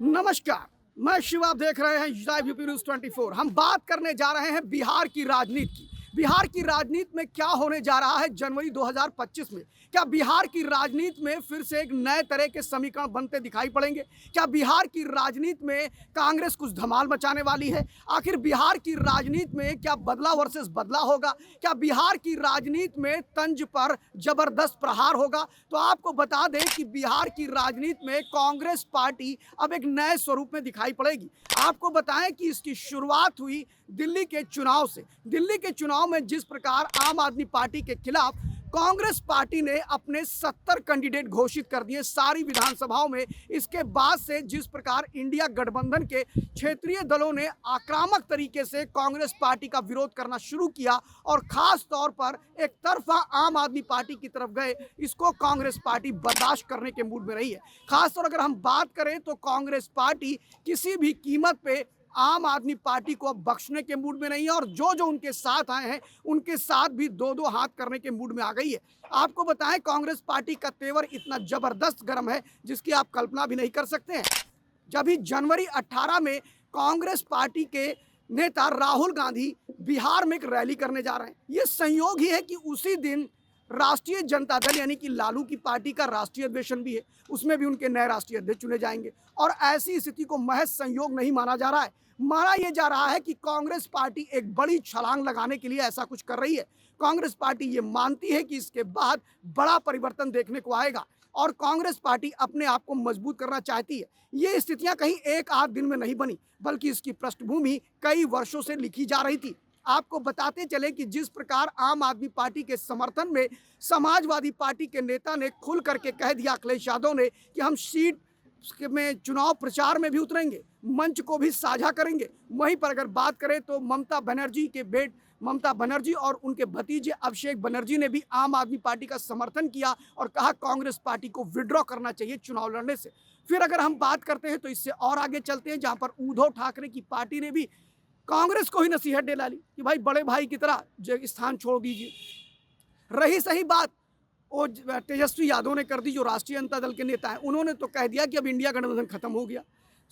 नमस्कार। मैं शिव, आप देख रहे हैं लाइव यूपी न्यूज़ 24। हम बात करने जा रहे हैं बिहार की राजनीति की। बिहार की राजनीति में क्या होने जा रहा है जनवरी 2025 में? क्या बिहार की राजनीति में फिर से एक नए तरह के समीकरण बनते दिखाई पड़ेंगे? क्या बिहार की राजनीति में कांग्रेस कुछ धमाल मचाने वाली है? आखिर बिहार की राजनीति में क्या बदला वर्सेस बदला होगा? क्या बिहार की राजनीति में तंज पर जबरदस्त प्रहार होगा? तो आपको बता दें कि बिहार की राजनीति में कांग्रेस पार्टी अब एक नए स्वरूप में दिखाई पड़ेगी। आपको बताएं कि इसकी शुरुआत हुई दिल्ली के चुनाव से। दिल्ली के चुनाव में जिस प्रकार आम आदमी पार्टी के खिलाफ कांग्रेस पार्टी ने अपने 70 कैंडिडेट घोषित कर दिए सारी विधानसभाओं में। इसके बाद से जिस प्रकार इंडिया गठबंधन के क्षेत्रीय दलों ने आक्रामक तरीके से कांग्रेस पार्टी का विरोध करना शुरू किया और खास तौर पर एक तरफा आम आदमी पार्टी की तरफ गए, इसको कांग्रेस पार्टी बर्दाश्त करने के मूड में रही है। खासतौर अगर हम बात करें तो कांग्रेस पार्टी किसी भी कीमत पे आम आदमी पार्टी को अब बख्शने के मूड में नहीं है और जो जो उनके साथ आए हैं उनके साथ भी दो दो हाथ करने के मूड में आ गई है। आपको बताएं कांग्रेस पार्टी का तेवर इतना जबरदस्त गर्म है जिसकी आप कल्पना भी नहीं कर सकते हैं। जब ही जनवरी 18 में कांग्रेस पार्टी के नेता राहुल गांधी बिहार में एक रैली करने जा रहे हैं। ये संयोग ही है कि उसी दिन राष्ट्रीय जनता दल यानी कि लालू की पार्टी का राष्ट्रीय अधिवेशन भी है, उसमें भी उनके नए राष्ट्रीय अध्यक्ष चुने जाएंगे। और ऐसी स्थिति को महज संयोग नहीं माना जा रहा है, माना यह जा रहा है कि कांग्रेस पार्टी एक बड़ी छलांग लगाने के लिए ऐसा कुछ कर रही है। कांग्रेस पार्टी ये मानती है कि इसके बाद बड़ा परिवर्तन देखने को आएगा और कांग्रेस पार्टी अपने आप को मजबूत करना चाहती है। ये स्थितियां कहीं एक आध दिन में नहीं बनी, बल्कि इसकी पृष्ठभूमि कई वर्षों से लिखी जा रही थी। आपको बताते चले कि जिस प्रकार आम आदमी पार्टी के समर्थन में समाजवादी पार्टी के नेता ने खुल करके कह दिया, अखिलेश यादव ने, कि हम सीट में चुनाव प्रचार में भी उतरेंगे, मंच को भी साझा करेंगे। वहीं पर अगर बात करें तो ममता बनर्जी और उनके भतीजे अभिषेक बनर्जी ने भी आम आदमी पार्टी का समर्थन किया और कहा कांग्रेस पार्टी को विड्रॉ करना चाहिए चुनाव लड़ने से। फिर अगर हम बात करते हैं तो इससे और आगे चलते हैं, जहां पर उद्धव ठाकरे की पार्टी ने भी कांग्रेस को ही नसीहत डाली कि भाई बड़े भाई की तरह स्थान छोड़ दीजिए। रही सही बात वो तेजस्वी यादव ने कर दी, जो राष्ट्रीय जनता दल के नेता हैं। उन्होंने तो कह दिया कि अब इंडिया गठबंधन खत्म हो गया,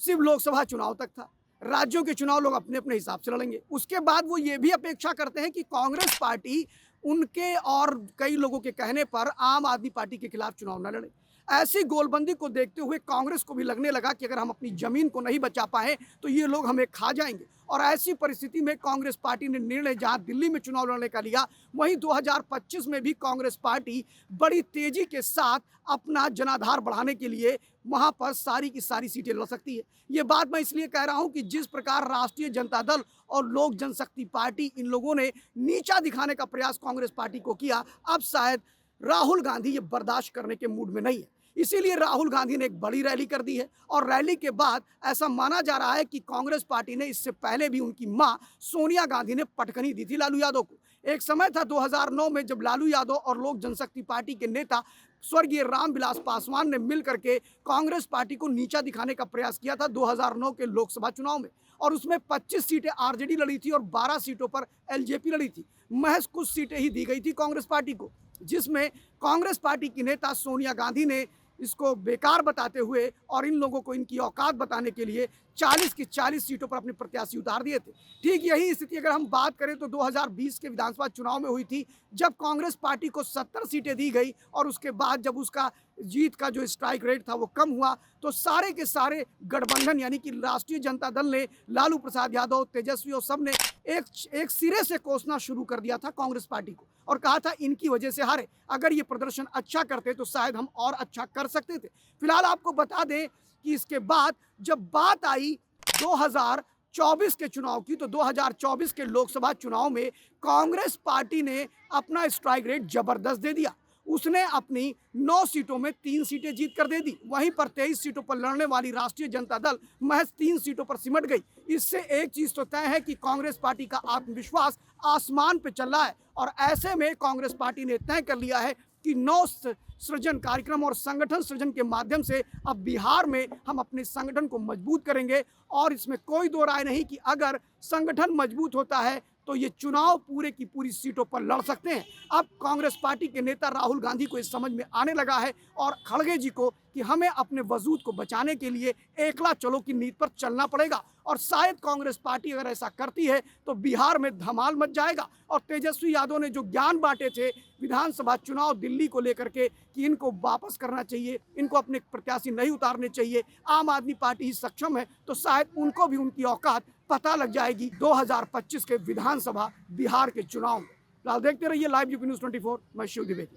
सिर्फ लोकसभा चुनाव तक था, राज्यों के चुनाव लोग अपने अपने हिसाब से लड़ेंगे। उसके बाद वो ये भी अपेक्षा करते हैं कि कांग्रेस पार्टी उनके और कई लोगों के कहने पर आम आदमी पार्टी के खिलाफ चुनाव न लड़े। ऐसी गोलबंदी को देखते हुए कांग्रेस को भी लगने लगा कि अगर हम अपनी जमीन को नहीं बचा पाए तो ये लोग हमें खा जाएंगे। और ऐसी परिस्थिति में कांग्रेस पार्टी ने निर्णय जहां दिल्ली में चुनाव लड़ने का लिया, वहीं 2025 में भी कांग्रेस पार्टी बड़ी तेजी के साथ अपना जनाधार बढ़ाने के लिए वहां पर सारी की सारी सीटें लड़ सकती है। ये बात मैं इसलिए कह रहा हूं कि जिस प्रकार राष्ट्रीय जनता दल और लोक जनशक्ति पार्टी, इन लोगों ने नीचा दिखाने का प्रयास कांग्रेस पार्टी को किया, अब शायद राहुल गांधी ये बर्दाश्त करने के मूड में नहीं है। इसीलिए राहुल गांधी ने एक बड़ी रैली कर दी है और रैली के बाद ऐसा माना जा रहा है कि कांग्रेस पार्टी ने इससे पहले भी उनकी मां सोनिया गांधी ने पटकनी दी थी लालू यादव को। एक समय था 2009 में जब लालू यादव और लोक जनशक्ति पार्टी के नेता स्वर्गीय रामविलास पासवान ने मिलकर के कांग्रेस पार्टी को नीचा दिखाने का प्रयास किया था 2009 के लोकसभा चुनाव में, और उसमें 25 सीटें आरजेडी लड़ी थी और 12 सीटों पर एलजेपी लड़ी थी। महज कुछ सीटें ही दी गई थी कांग्रेस पार्टी को, जिसमें कांग्रेस पार्टी की नेता सोनिया गांधी ने इसको बेकार बताते हुए और इन लोगों को इनकी औकात बताने के लिए 40 की 40 सीटों पर अपने प्रत्याशी उतार दिए थे। ठीक यही स्थिति अगर हम बात करें तो 2020 के विधानसभा चुनाव में हुई थी, जब कांग्रेस पार्टी को 70 सीटें दी गई और उसके बाद जब उसका जीत का जो स्ट्राइक रेट था वो कम हुआ, तो सारे के सारे गठबंधन यानी कि राष्ट्रीय जनता दल ने, लालू प्रसाद यादव, तेजस्वी और सब ने एक सिरे से कोसना शुरू कर दिया था कांग्रेस पार्टी को और कहा था इनकी वजह से हारे, अगर ये प्रदर्शन अच्छा करते तो शायद हम और अच्छा कर सकते थे। फिलहाल आपको बता दें कि इसके बाद जब बात आई 2024 के चुनाव की, तो 2024 के लोकसभा चुनाव में कांग्रेस पार्टी ने अपना स्ट्राइक रेट जबरदस्त दे दिया। उसने अपनी 9 सीटों में 3 सीटें जीत कर दे दी। वहीं पर 23 सीटों पर लड़ने वाली राष्ट्रीय जनता दल महज 3 सीटों पर सिमट गई। इससे एक चीज तो तय है कि कांग्रेस पार्टी का आत्मविश्वास आसमान पे चल रहा है और ऐसे में कांग्रेस पार्टी ने तय कर लिया है कि नौ सृजन कार्यक्रम और संगठन सृजन के माध्यम से अब बिहार में हम अपने संगठन को मजबूत करेंगे। और इसमें कोई दो राय नहीं कि अगर संगठन मजबूत होता है तो ये चुनाव पूरे की पूरी सीटों पर लड़ सकते हैं। अब कांग्रेस पार्टी के नेता राहुल गांधी को इस समझ में आने लगा है और खड़गे जी को कि हमें अपने वजूद को बचाने के लिए एकला चलो की नीति पर चलना पड़ेगा। और शायद कांग्रेस पार्टी अगर ऐसा करती है तो बिहार में धमाल मच जाएगा। और तेजस्वी यादव ने जो ज्ञान बांटे थे विधानसभा चुनाव दिल्ली को लेकर के कि इनको वापस करना चाहिए, इनको अपने प्रत्याशी नहीं उतारने चाहिए, आम आदमी पार्टी ही सक्षम है, तो शायद उनको भी उनकी औकात पता लग जाएगी 2025 के विधानसभा बिहार के चुनाव में। फिलहाल देखते रहिए लाइव यूपी न्यूज़ 24। मैं शिव द्विवेदी।